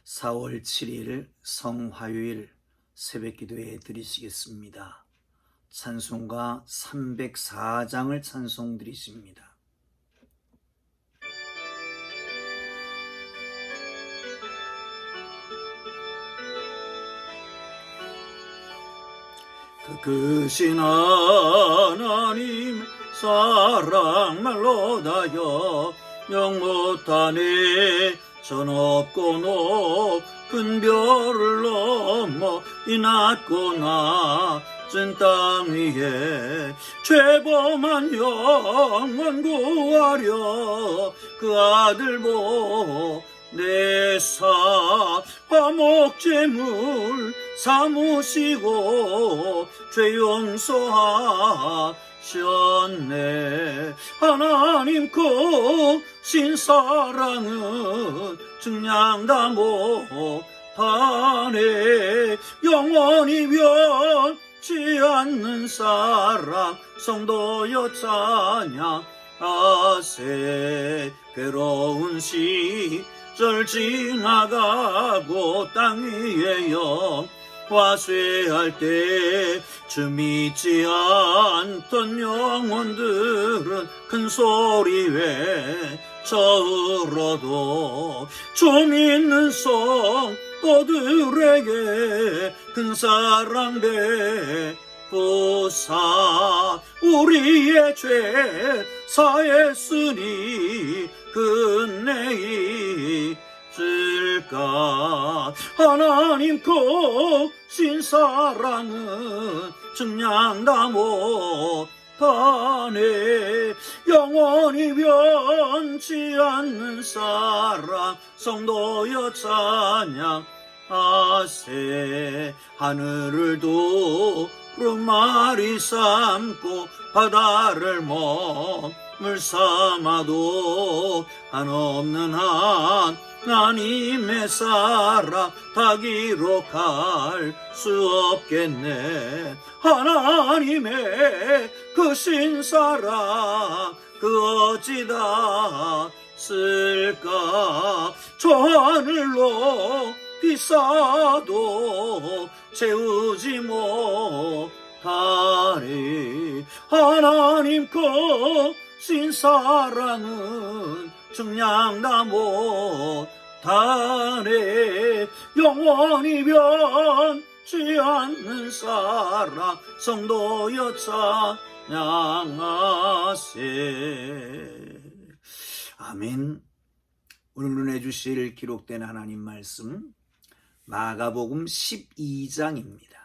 4월 7일 성화요일 새벽기도에 드리시겠습니다. 찬송가 304장을 찬송 드리십니다. 크신 하나님 사랑 말로 다여 영못하네 전 없고 높은 별을 넘어 이 낮고 낮은 땅 위에 죄범한 영혼 구하려 그 아들 보내사 화목제물 삼으시고 죄 용서하셨네. 하나님 크신 사랑은 증량다 못하네. 영원히 변치 않는 사랑 성도여 찬양하세. 괴로운 시절 지나가고 땅 위에 화쇠할 때 주 믿지 않던 영혼들은 큰 소리 외쳐울어도 주 믿는 성도들에게 큰 사랑 베푸사 우리의 죄 사했으니 끝내 있을까. 하나님 크신 사랑은 증량다 못하네. 영원히 변치 않는 사랑 성도여 찬양하세. 하늘을 두루마리 삼고 바다를 물 삼아도 한없는 하나님의 사랑 다 기록할 수 없겠네. 하나님의 크신 사랑 그 어찌 다 쓸까. 저 하늘로 비싸도 채우지 못하리. 하나님 크신 사랑은 증량다 못하네. 영원히 변치 않는 사랑 성도여 찬양하세. 아멘. 오늘 은혜 주실 기록된 하나님 말씀 마가복음 12장입니다.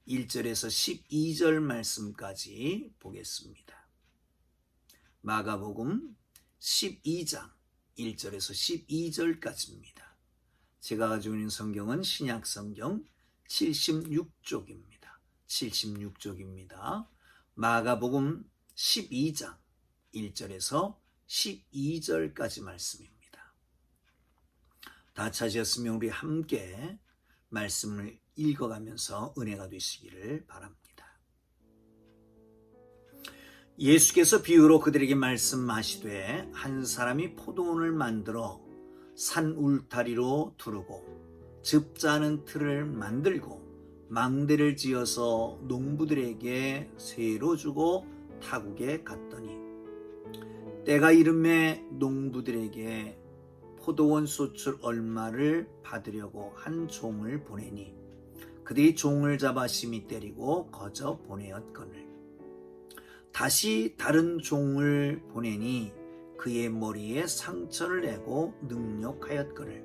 1절에서 12절 말씀까지 보겠습니다. 마가복음 12장 1절에서 12절까지입니다. 제가 가지고 있는 성경은 신약성경 76쪽입니다. 76쪽입니다. 마가복음 12장 1절에서 12절까지 말씀입니다. 다 찾으셨으면 우리 함께 말씀을 읽어가면서 은혜가 되시기를 바랍니다. 예수께서 비유로 그들에게 말씀하시되 한 사람이 포도원을 만들어 산 울타리로 두르고 즙자는 틀을 만들고 망대를 지어서 농부들에게 세로 주고 타국에 갔더니 때가 이름에 농부들에게 포도원 소출 얼마를 받으려고 한 종을 보내니 그들이 종을 잡아 심히 때리고 거저 보내었거늘 다시 다른 종을 보내니 그의 머리에 상처를 내고 능욕하였거늘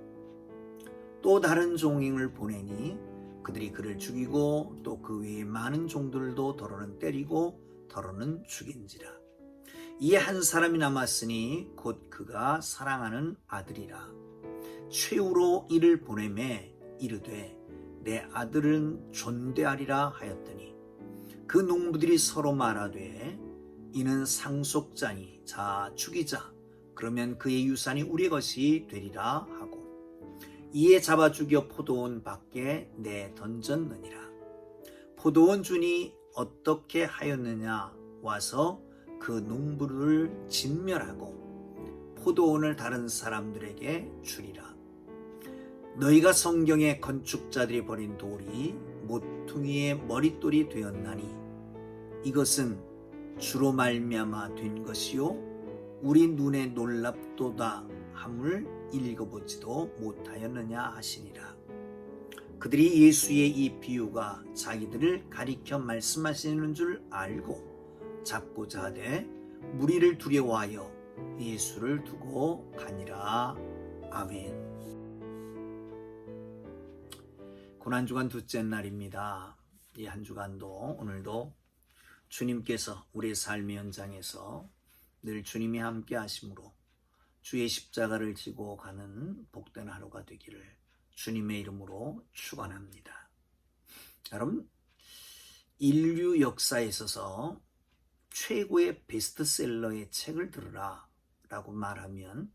또 다른 종을 보내니 그들이 그를 죽이고 또 그 외에 많은 종들도 더러는 때리고 더러는 죽인지라. 이에 한 사람이 남았으니 곧 그가 사랑하는 아들이라. 최후로 이를 보내매 이르되 내 아들은 존대하리라 하였더니 그 농부들이 서로 말하되 이는 상속자니 자 죽이자. 그러면 그의 유산이 우리의 것이 되리라 하고 이에 잡아 죽여 포도원 밖에 내던졌느니라. 포도원 주인이 어떻게 하였느냐 와서 그 농부를 진멸하고 포도원을 다른 사람들에게 주리라. 너희가 성경의 건축자들이 버린 돌이 모퉁이의 머릿돌이 되었나니 이것은 주로 말미암아 된 것이요 우리 눈에 놀랍도다 함을 읽어보지도 못하였느냐 하시니라. 그들이 예수의 이 비유가 자기들을 가리켜 말씀하시는 줄 알고 잡고자 하되 무리를 두려워하여 예수를 두고 가니라. 아멘. 고난주간 둘째 날입니다. 이 한 주간도 오늘도 주님께서 우리의 삶의 현장에서 늘 주님이 함께 하심으로 주의 십자가를 지고 가는 복된 하루가 되기를 주님의 이름으로 축원합니다. 여러분, 인류 역사에 있어서 최고의 베스트셀러의 책을 들으라 라고 말하면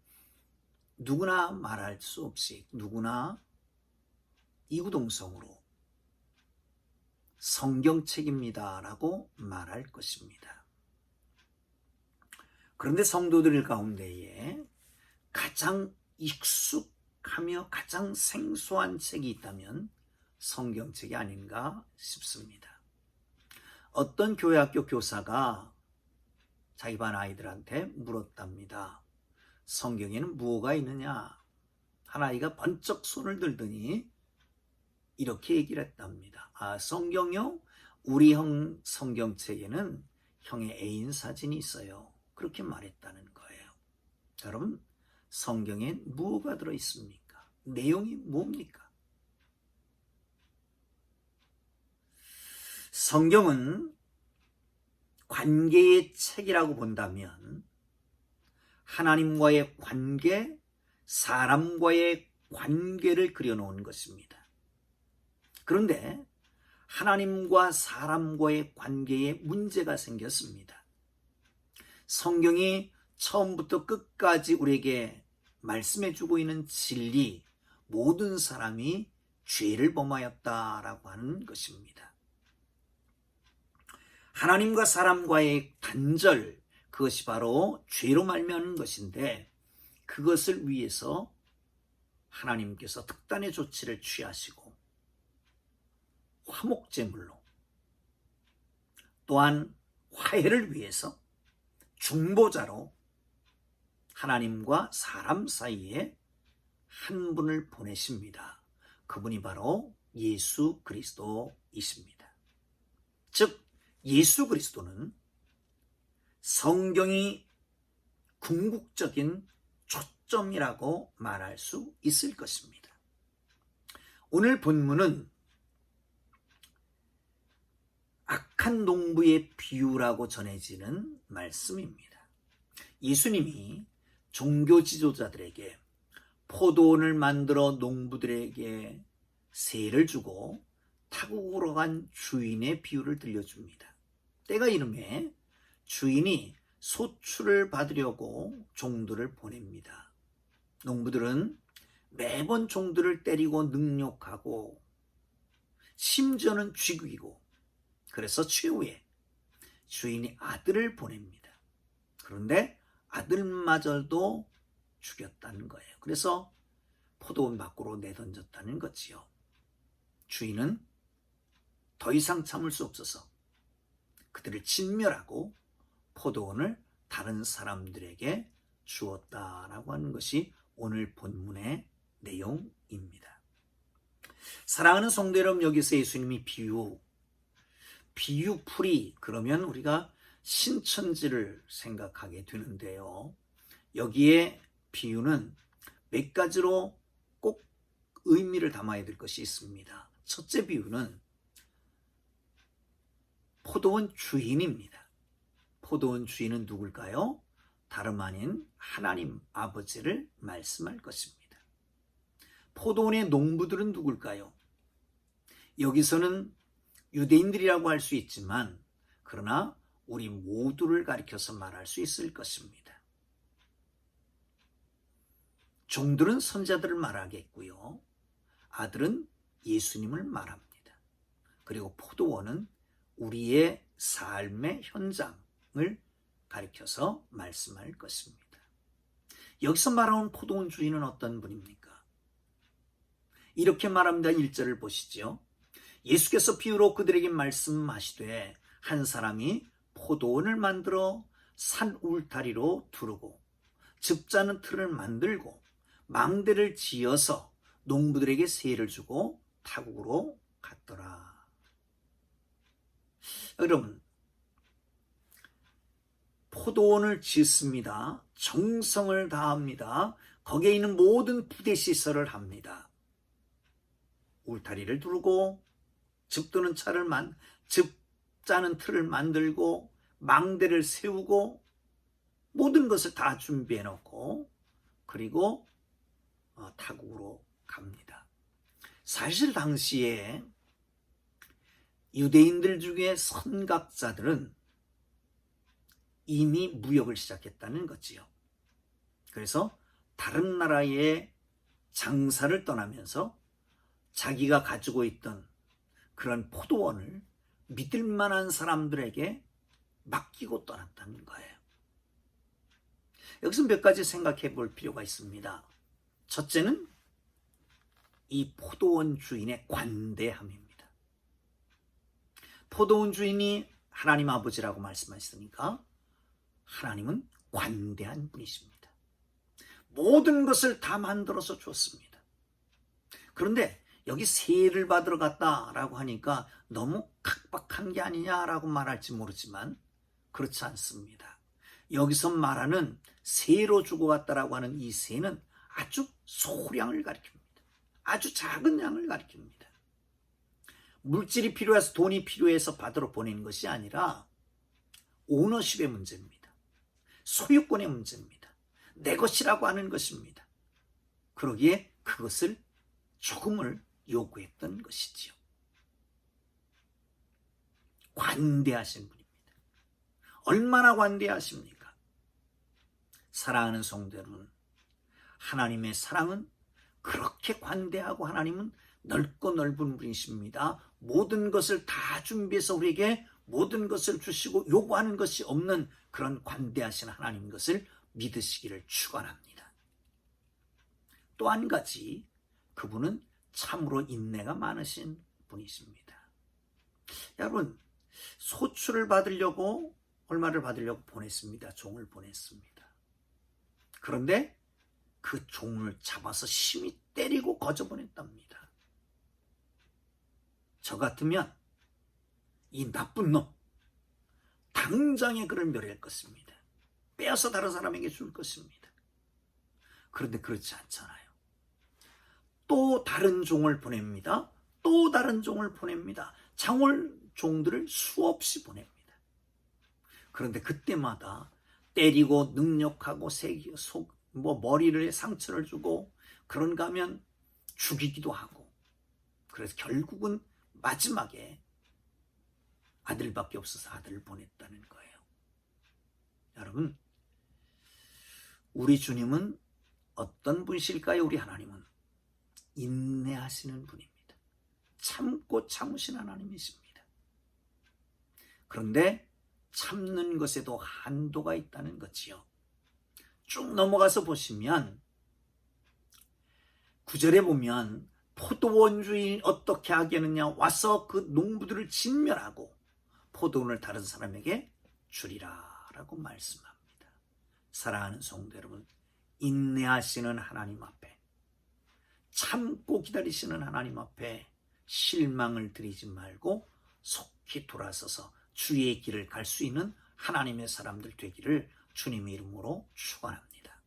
누구나 말할 수 없이 누구나 이구동성으로 성경책입니다 라고 말할 것입니다. 그런데 성도들 가운데에 가장 익숙하며 가장 생소한 책이 있다면 성경책이 아닌가 싶습니다. 어떤 교회학교 교사가 자기 반 아이들한테 물었답니다. 성경에는 무엇가 있느냐? 한 아이가 번쩍 손을 들더니 이렇게 얘기를 했답니다. 성경요? 우리 형 성경책에는 형의 애인 사진이 있어요. 그렇게 말했다는 거예요. 여러분, 성경엔 무엇가 들어있습니까? 내용이 뭡니까? 성경은 관계의 책이라고 본다면 하나님과의 관계, 사람과의 관계를 그려놓은 것입니다. 그런데 하나님과 사람과의 관계에 문제가 생겼습니다. 성경이 처음부터 끝까지 우리에게 말씀해주고 있는 진리, 모든 사람이 죄를 범하였다라고 하는 것입니다. 하나님과 사람과의 단절, 그것이 바로 죄로 말미암은 것인데 그것을 위해서 하나님께서 특단의 조치를 취하시고 화목제물로 또한 화해를 위해서 중보자로 하나님과 사람 사이에 한 분을 보내십니다. 그분이 바로 예수 그리스도이십니다. 즉 예수 그리스도는 성경이 궁극적인 초점이라고 말할 수 있을 것입니다. 오늘 본문은 악한 농부의 비유라고 전해지는 말씀입니다. 예수님이 종교 지도자들에게 포도원을 만들어 농부들에게 세를 주고 타국으로 간 주인의 비유를 들려줍니다. 때가 이름에 주인이 소출을 받으려고 종들을 보냅니다. 농부들은 매번 종들을 때리고 능욕하고 심지어는 죽이고 그래서 최후에 주인이 아들을 보냅니다. 그런데 아들마저도 죽였다는 거예요. 그래서 포도원 밖으로 내던졌다는 거지요. 주인은 더 이상 참을 수 없어서 그들을 진멸하고 포도원을 다른 사람들에게 주었다라고 하는 것이 오늘 본문의 내용입니다. 사랑하는 성도 여러분, 여기서 예수님이 비유풀이 그러면 우리가 신천지를 생각하게 되는데요. 여기에 비유는 몇 가지로 꼭 의미를 담아야 될 것이 있습니다. 첫째 비유는 포도원 주인입니다. 포도원 주인은 누굴까요? 다름 아닌 하나님 아버지를 말씀할 것입니다. 포도원의 농부들은 누굴까요? 여기서는 유대인들이라고 할 수 있지만 그러나 우리 모두를 가리켜서 말할 수 있을 것입니다. 종들은 선자들을 말하겠고요. 아들은 예수님을 말합니다. 그리고 포도원은 우리의 삶의 현장을 가리켜서 말씀할 것입니다. 여기서 말하는 포도원 주인은 어떤 분입니까? 이렇게 말합니다. 1절을 보시죠. 예수께서 비유로 그들에게 말씀하시되 한 사람이 포도원을 만들어 산 울타리로 두르고 즙자는 틀을 만들고 망대를 지어서 농부들에게 세를 주고 타국으로 갔더라. 여러분, 포도원을 짓습니다. 정성을 다합니다. 거기에 있는 모든 부대시설을 합니다. 울타리를 두르고 즙 짜는 틀을 만들고 망대를 세우고 모든 것을 다 준비해 놓고 그리고 타국으로 갑니다. 사실 당시에 유대인들 중에 선각자들은 이미 무역을 시작했다는 거지요. 그래서 다른 나라의 장사를 떠나면서 자기가 가지고 있던 그런 포도원을 믿을 만한 사람들에게 맡기고 떠났다는 거예요. 여기서 몇 가지 생각해 볼 필요가 있습니다. 첫째는 이 포도원 주인의 관대함입니다. 포도원 주인이 하나님 아버지라고 말씀하시니까 하나님은 관대한 분이십니다. 모든 것을 다 만들어서 줬습니다. 그런데 여기 세를 받으러 갔다라고 하니까 너무 각박한 게 아니냐라고 말할지 모르지만 그렇지 않습니다. 여기서 말하는 세로 주고 갔다라고 하는 이 세는 아주 소량을 가리킵니다. 아주 작은 양을 가리킵니다. 물질이 필요해서 돈이 필요해서 받으러 보내는 것이 아니라 오너십의 문제입니다. 소유권의 문제입니다. 내 것이라고 하는 것입니다. 그러기에 그것을 조금을 요구했던 것이지요. 관대하신 분입니다. 얼마나 관대하십니까? 사랑하는 성도 여러분, 하나님의 사랑은 그렇게 관대하고 하나님은 넓고 넓은 분이십니다. 모든 것을 다 준비해서 우리에게 모든 것을 주시고 요구하는 것이 없는 그런 관대하신 하나님 것을 믿으시기를 축원합니다. 또 한 가지, 그분은 참으로 인내가 많으신 분이십니다. 여러분, 소출을 받으려고 얼마를 받으려고 보냈습니다. 종을 보냈습니다. 그런데 그 종을 잡아서 심히 때리고 거저보냈답니다. 저 같으면 이 나쁜 놈 당장에 그를 멸할 것입니다. 빼앗아 다른 사람에게 줄 것입니다. 그런데 그렇지 않잖아요. 또 다른 종을 보냅니다. 또 다른 종을 보냅니다. 종들을 수없이 보냅니다. 그런데 그때마다 때리고 능욕하고 머리를 상처를 주고 그런가 하면 죽이기도 하고, 그래서 결국은 마지막에 아들밖에 없어서 아들을 보냈다는 거예요. 여러분, 우리 주님은 어떤 분이실까요? 우리 하나님은 인내하시는 분입니다. 참고 참으신 하나님이십니다. 그런데 참는 것에도 한도가 있다는 거지요. 쭉 넘어가서 보시면 9절에 보면 포도원 주인이 어떻게 하겠느냐, 와서 그 농부들을 진멸하고 포도원을 다른 사람에게 주리라 라고 말씀합니다. 사랑하는 성도 여러분, 인내하시는 하나님 앞에, 참고 기다리시는 하나님 앞에 실망을 드리지 말고 속히 돌아서서 주의 길을 갈 수 있는 하나님의 사람들 되기를 주님의 이름으로 축원합니다.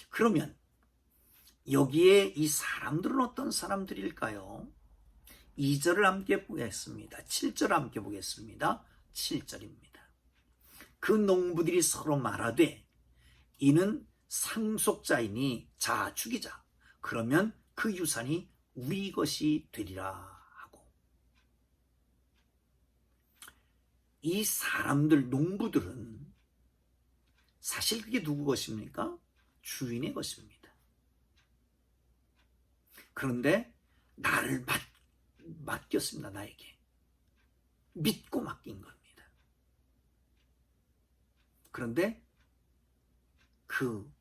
그러면 여기에 이 사람들은 어떤 사람들일까요? 2절을 함께 보겠습니다. 7절 함께 보겠습니다. 7절입니다. 그 농부들이 서로 말하되 이는 상속자이니 자 죽이자. 그러면 그 유산이 우리 것이 되리라 하고. 이 사람들, 농부들은 사실 그게 누구 것입니까? 주인의 것입니다. 그런데 나를 맡겼습니다. 나에게 믿고 맡긴 겁니다. 그런데 그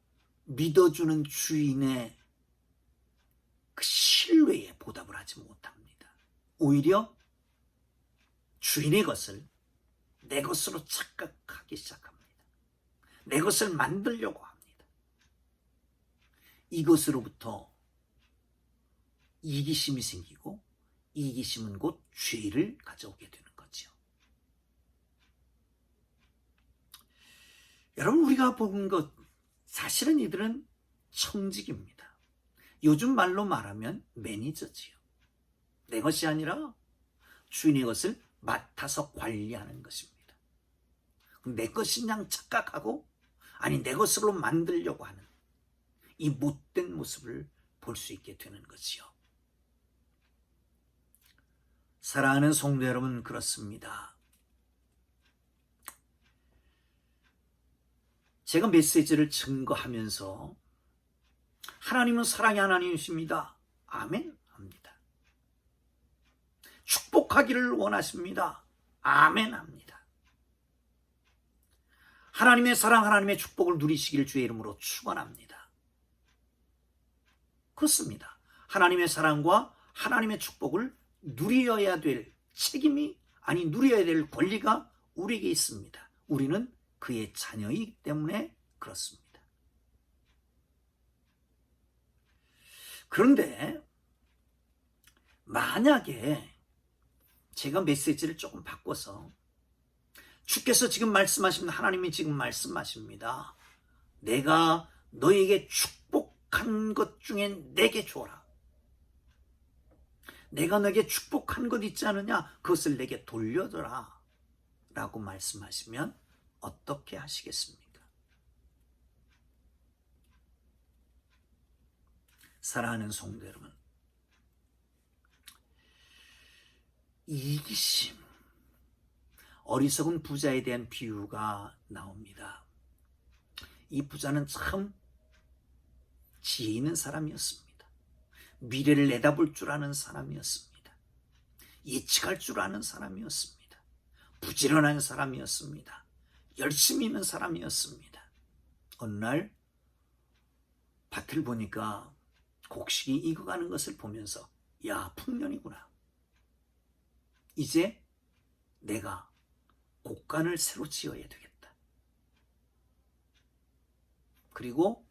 믿어주는 주인의 그 신뢰에 보답을 하지 못합니다. 오히려 주인의 것을 내 것으로 착각하기 시작합니다. 내 것을 만들려고 합니다. 이것으로부터 이기심이 생기고 이기심은 곧 죄를 가져오게 되는 거죠. 여러분, 우리가 본 것, 사실은 이들은 청직입니다. 요즘 말로 말하면 매니저지요. 내 것이 아니라 주인의 것을 맡아서 관리하는 것입니다. 내 것인 양 착각하고 아니 내 것으로 만들려고 하는 이 못된 모습을 볼 수 있게 되는 거지요. 사랑하는 성도 여러분, 그렇습니다. 제가 메시지를 증거하면서 하나님은 사랑의 하나님이십니다. 아멘 합니다. 축복하기를 원하십니다. 아멘 합니다. 하나님의 사랑, 하나님의 축복을 누리시길 주의 이름으로 축원합니다. 그렇습니다. 하나님의 사랑과 하나님의 축복을 누려야 될 책임이, 아니 누려야 될 권리가 우리에게 있습니다. 우리는 그의 자녀이기 때문에 그렇습니다. 그런데 만약에 제가 메시지를 조금 바꿔서 주께서 지금 말씀하십니다. 하나님이 지금 말씀하십니다. 내가 너에게 축복한 것 중에 내게 줘라. 내가 너에게 축복한 것 있지 않느냐? 그것을 내게 돌려줘라. 라고 말씀하시면 어떻게 하시겠습니까? 사랑하는 성도 여러분, 이기심, 어리석은 부자에 대한 비유가 나옵니다. 이 부자는 참 지혜 있는 사람이었습니다. 미래를 내다볼 줄 아는 사람이었습니다. 예측할 줄 아는 사람이었습니다. 부지런한 사람이었습니다. 열심히 있는 사람이었습니다. 어느 날 밭을 보니까 곡식이 익어가는 것을 보면서 야, 풍년이구나. 이제 내가 곡간을 새로 지어야 되겠다. 그리고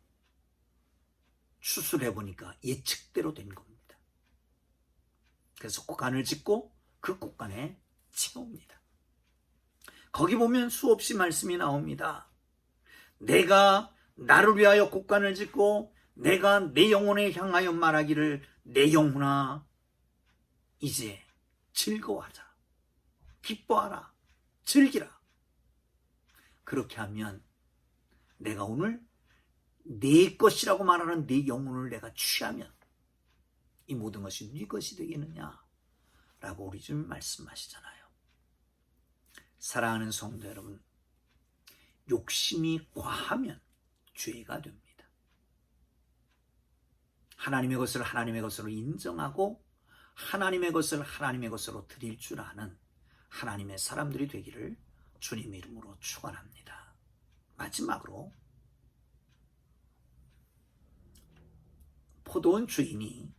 추수를 해보니까 예측대로 된 겁니다. 그래서 곡간을 짓고 그 곡간에 채웁니다. 거기 보면 수없이 말씀이 나옵니다. 내가 나를 위하여 곡간을 짓고 내가 내 영혼에 향하여 말하기를 내 영혼아 이제 즐거워하자. 기뻐하라. 즐기라. 그렇게 하면 내가 오늘 내 것이라고 말하는 내 영혼을 내가 취하면 이 모든 것이 네 것이 되겠느냐 라고 우리 주님 말씀하시잖아요. 사랑하는 성도 여러분, 욕심이 과하면 죄가 됩니다. 하나님의 것을 하나님의 것으로 인정하고 하나님의 것을 하나님의 것으로 드릴 줄 아는 하나님의 사람들이 되기를 주님 이름으로 축원합니다. 마지막으로 포도원 주인이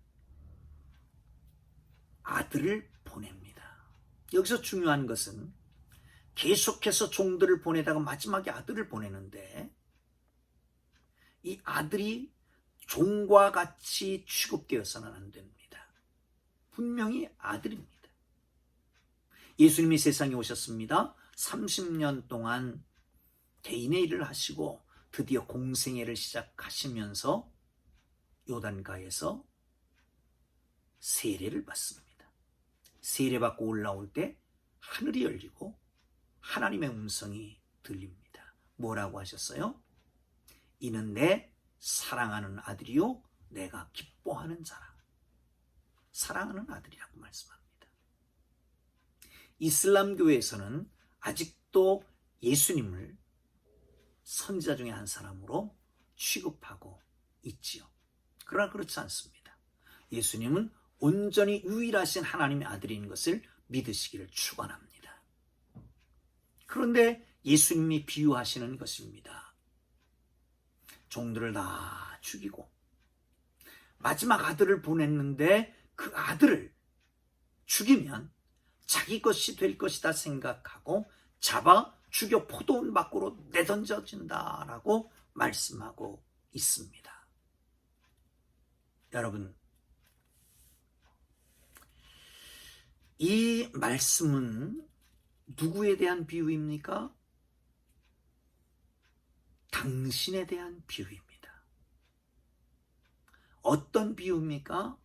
아들을 보냅니다. 여기서 중요한 것은 계속해서 종들을 보내다가 마지막에 아들을 보내는데 이 아들이 종과 같이 취급되어서는 안 됩니다. 분명히 아들입니다. 예수님이 세상에 오셨습니다. 30년 동안 개인의 일을 하시고 드디어 공생애를 시작하시면서 요단가에서 세례를 받습니다. 세례받고 올라올 때 하늘이 열리고 하나님의 음성이 들립니다. 뭐라고 하셨어요? 이는 내 사랑하는 아들이요 내가 기뻐하는 자라. 사랑하는 아들이라고 말씀합니다. 이슬람교에서는 아직도 예수님을 선지자 중에 한 사람으로 취급하고 있지요. 그러나 그렇지 않습니다. 예수님은 온전히 유일하신 하나님의 아들인 것을 믿으시기를 축원합니다. 그런데 예수님이 비유하시는 것입니다. 종들을 다 죽이고 마지막 아들을 보냈는데 그 아들을 죽이면 자기 것이 될 것이다 생각하고 잡아 죽여 포도원 밖으로 내던져진다라고 말씀하고 있습니다. 여러분, 이 말씀은 누구에 대한 비유입니까? 당신에 대한 비유입니다. 어떤 비유입니까?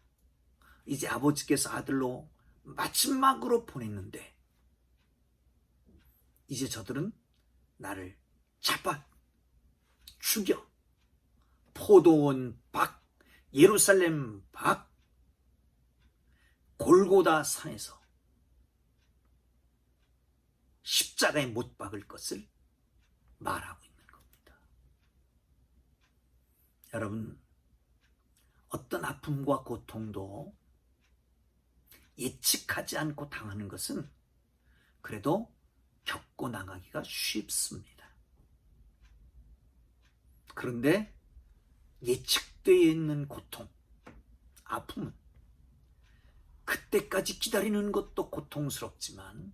이제 아버지께서 아들로 마지막으로 보냈는데 이제 저들은 나를 잡아 죽여 포도원 밖, 예루살렘 밖, 골고다 산에서 십자가에 못 박을 것을 말하고 있는 겁니다. 여러분, 어떤 아픔과 고통도 예측하지 않고 당하는 것은 그래도 겪고 나가기가 쉽습니다. 그런데 예측되어 있는 고통, 아픔은 그때까지 기다리는 것도 고통스럽지만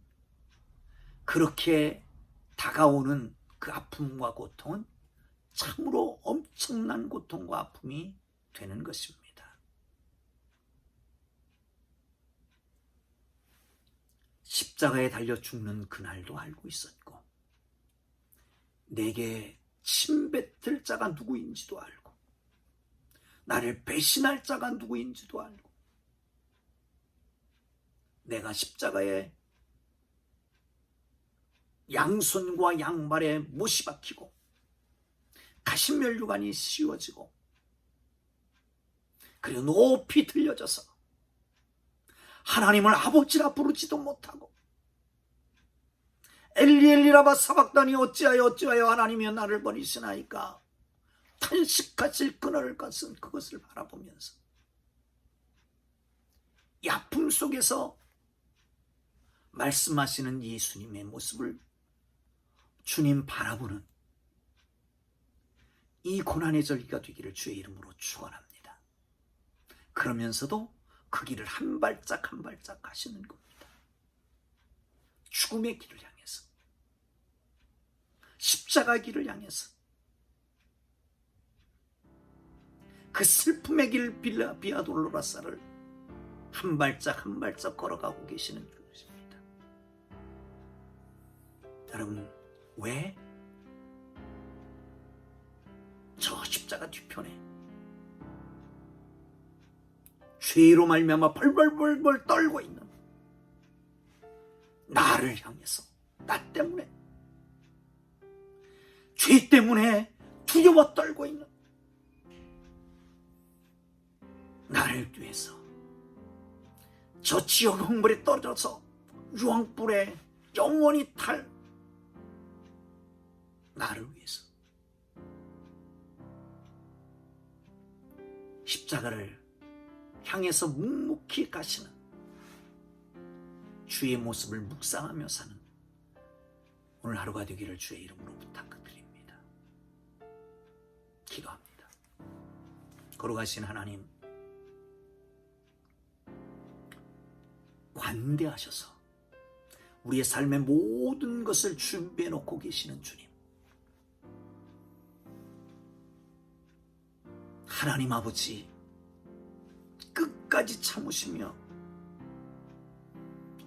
그렇게 다가오는 그 아픔과 고통은 참으로 엄청난 고통과 아픔이 되는 것입니다. 십자가에 달려 죽는 그날도 알고 있었고 내게 침뱉을 자가 누구인지도 알고 나를 배신할 자가 누구인지도 알고 내가 십자가에 양손과 양발에 못이 박히고 가시면류관이 씌워지고 그리고 높이 들려져서 하나님을 아버지라 부르지도 못하고 엘리 엘리라바 사박다니 어찌하여 하나님이 나를 버리시나이까 탄식하실 그날 것은 그것을 바라보면서 이 아픔 속에서 말씀하시는 예수님의 모습을 주님 바라보는 이 고난의 절기가 되기를 주의 이름으로 축원합니다. 그러면서도 그 길을 한 발짝 한 발짝 가시는 겁니다. 죽음의 길을 향해서, 십자가 길을 향해서, 그 슬픔의 길 비아 돌로라사를 한 발짝 한 발짝 걸어가고 계시는 것입니다. 여러분, 왜 저 십자가 뒤편에 죄로 말미암아 벌벌벌벌 떨고 있는 나를 향해서, 나 때문에, 죄 때문에 두려워 떨고 있는 나를 위해서 저 지옥 홍물에 떨어져서 유황불에 영원히 탈 나를 위해서 십자가를 향해서 묵묵히 가시는 주의 모습을 묵상하며 사는 오늘 하루가 되기를 주의 이름으로 부탁드립니다. 기도합니다. 걸어가신 하나님, 관대하셔서 우리의 삶의 모든 것을 준비해 놓고 계시는 주님, 하나님 아버지, 끝까지 참으시며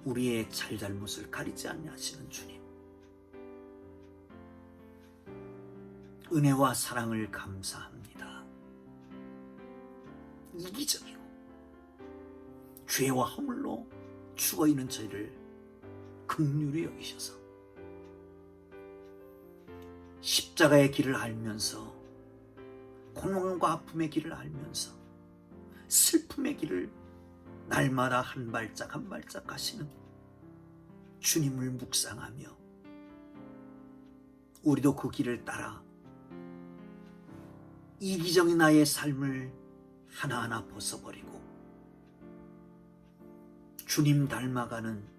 우리의 잘잘못을 가리지 아니하시는 주님, 은혜와 사랑을 감사합니다. 이기적이고 죄와 허물로 죽어있는 저희를 긍휼히 여기셔서 십자가의 길을 알면서, 고난과 아픔의 길을 알면서, 슬픔의 길을 날마다 한 발짝 한 발짝 가시는 주님을 묵상하며 우리도 그 길을 따라 이기적인 나의 삶을 하나하나 벗어버리고 주님 닮아가는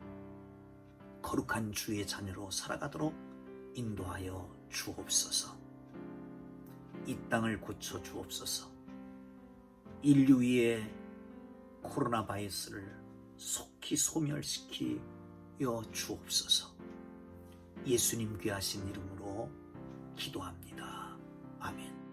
거룩한 주의 자녀로 살아가도록 인도하여 주옵소서. 이 땅을 고쳐 주옵소서. 인류 위에 코로나 바이러스를 속히 소멸시키여 주옵소서. 예수님 귀하신 이름으로 기도합니다. 아멘.